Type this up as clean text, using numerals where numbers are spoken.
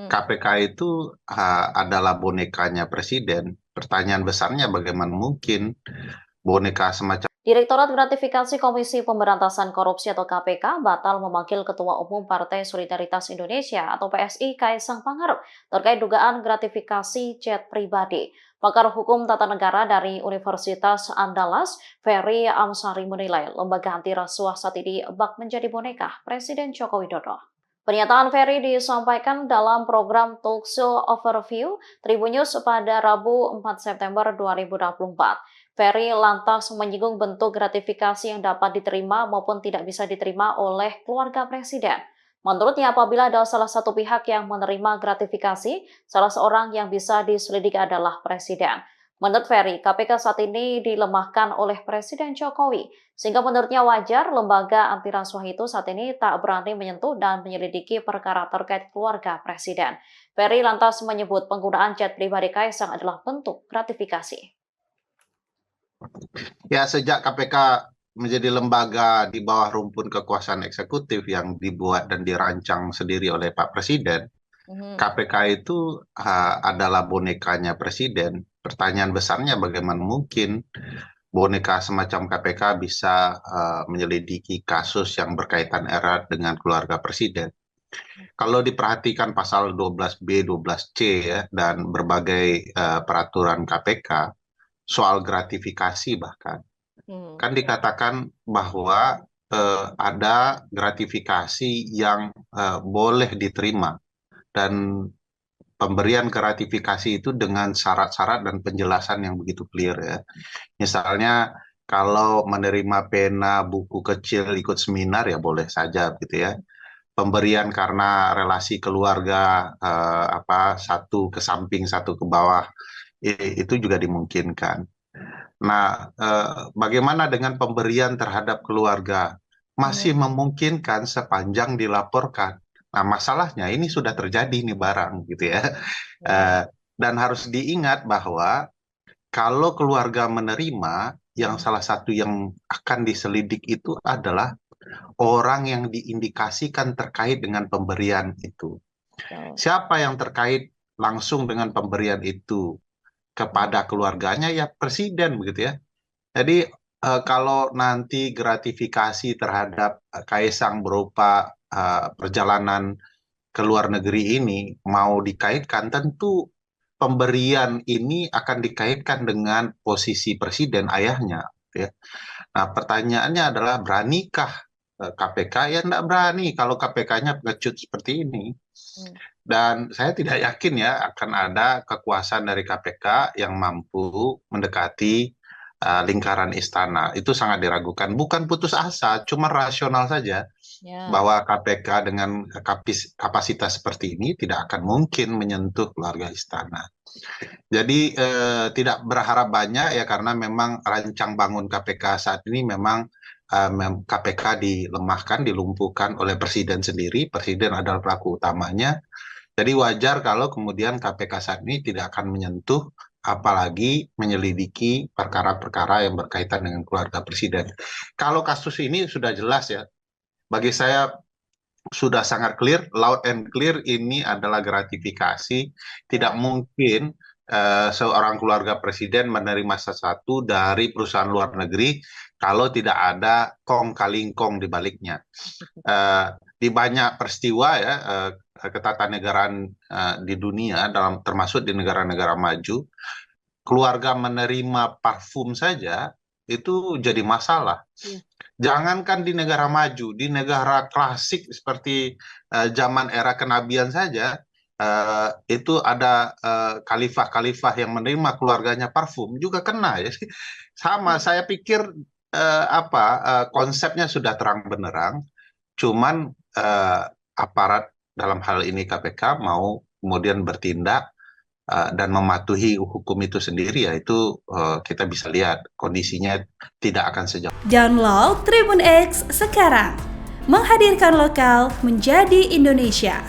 KPK itu adalah bonekanya presiden. Pertanyaan besarnya bagaimana mungkin boneka semacam Direktorat Gratifikasi Komisi Pemberantasan Korupsi atau KPK batal memanggil Ketua Umum Partai Solidaritas Indonesia atau PSI Kaisang Pangarep terkait dugaan gratifikasi jet pribadi. Pakar Hukum Tata Negara dari Universitas Andalas, Ferry Amsari menilai lembaga anti rasuah saat ini bak menjadi boneka Presiden Joko Widodo. Pernyataan Ferry disampaikan dalam program Talkshow Overview Tribun News pada Rabu 4 September 2024. Ferry lantas menyinggung bentuk gratifikasi yang dapat diterima maupun tidak bisa diterima oleh keluarga presiden. Menurutnya, apabila ada salah satu pihak yang menerima gratifikasi, salah seorang yang bisa diselidiki adalah presiden. Menurut Ferry, KPK saat ini dilemahkan oleh Presiden Jokowi, sehingga menurutnya wajar lembaga anti rasuah itu saat ini tak berani menyentuh dan menyelidiki perkara terkait keluarga presiden. Ferry lantas menyebut penggunaan jet pribadi Kaisang adalah bentuk gratifikasi. ya sejak KPK menjadi lembaga di bawah rumpun kekuasaan eksekutif yang dibuat dan dirancang sendiri oleh Pak Presiden, KPK itu adalah bonekanya presiden. Pertanyaan besarnya bagaimana mungkin boneka semacam KPK bisa menyelidiki kasus yang berkaitan erat dengan keluarga presiden. Kalau diperhatikan pasal 12B, 12C ya, dan berbagai peraturan KPK soal gratifikasi bahkan, kan dikatakan bahwa ada gratifikasi yang boleh diterima dan pemberian gratifikasi itu dengan syarat-syarat dan penjelasan yang begitu clear ya. Misalnya kalau menerima pena buku kecil ikut seminar ya boleh saja gitu ya. Pemberian karena relasi keluarga satu ke samping satu ke bawah itu juga dimungkinkan. Nah, bagaimana dengan pemberian terhadap keluarga? Masih memungkinkan sepanjang dilaporkan. Nah, masalahnya ini sudah terjadi nih barang gitu ya. Eh, dan harus diingat bahwa kalau keluarga menerima, yang salah satu yang akan diselidik itu adalah orang yang diindikasikan terkait dengan pemberian itu. Siapa yang terkait langsung dengan pemberian itu kepada keluarganya? Ya presiden begitu ya. Jadi kalau nanti gratifikasi terhadap Kaisang berupa perjalanan ke luar negeri ini mau dikaitkan, tentu pemberian ini akan dikaitkan dengan posisi presiden ayahnya. Ya. Nah, pertanyaannya adalah beranikah KPK? Ya tidak berani kalau KPK-nya pengecut seperti ini. Dan saya tidak yakin ya akan ada kekuasaan dari KPK yang mampu mendekati lingkaran istana. Itu sangat diragukan. Bukan putus asa, cuma rasional saja bahwa KPK dengan kapasitas seperti ini tidak akan mungkin menyentuh keluarga istana. Jadi tidak berharap banyak ya karena memang rancang bangun KPK saat ini memang KPK dilemahkan, dilumpuhkan oleh presiden sendiri. Presiden adalah pelaku utamanya. Jadi wajar kalau kemudian KPK saat ini tidak akan menyentuh apalagi menyelidiki perkara-perkara yang berkaitan dengan keluarga presiden. Kalau kasus ini sudah jelas ya, bagi saya sudah sangat clear, loud and clear ini adalah gratifikasi. Tidak mungkin seorang keluarga presiden menerima sesuatu dari perusahaan luar negeri kalau tidak ada kong kaling kong di baliknya. Di banyak peristiwa ya ketatanegaraan di dunia termasuk di negara-negara maju, keluarga menerima parfum saja itu jadi masalah. Jangankan di negara maju, di negara klasik seperti zaman era kenabian saja, itu ada khalifah-khalifah yang menerima keluarganya parfum juga kena ya. Sama, saya pikir konsepnya sudah terang benderang, cuman aparat dalam hal ini KPK mau kemudian bertindak dan mematuhi hukum itu sendiri, ya itu kita bisa lihat kondisinya tidak akan sejauh. Download Tribun X sekarang, menghadirkan lokal menjadi Indonesia.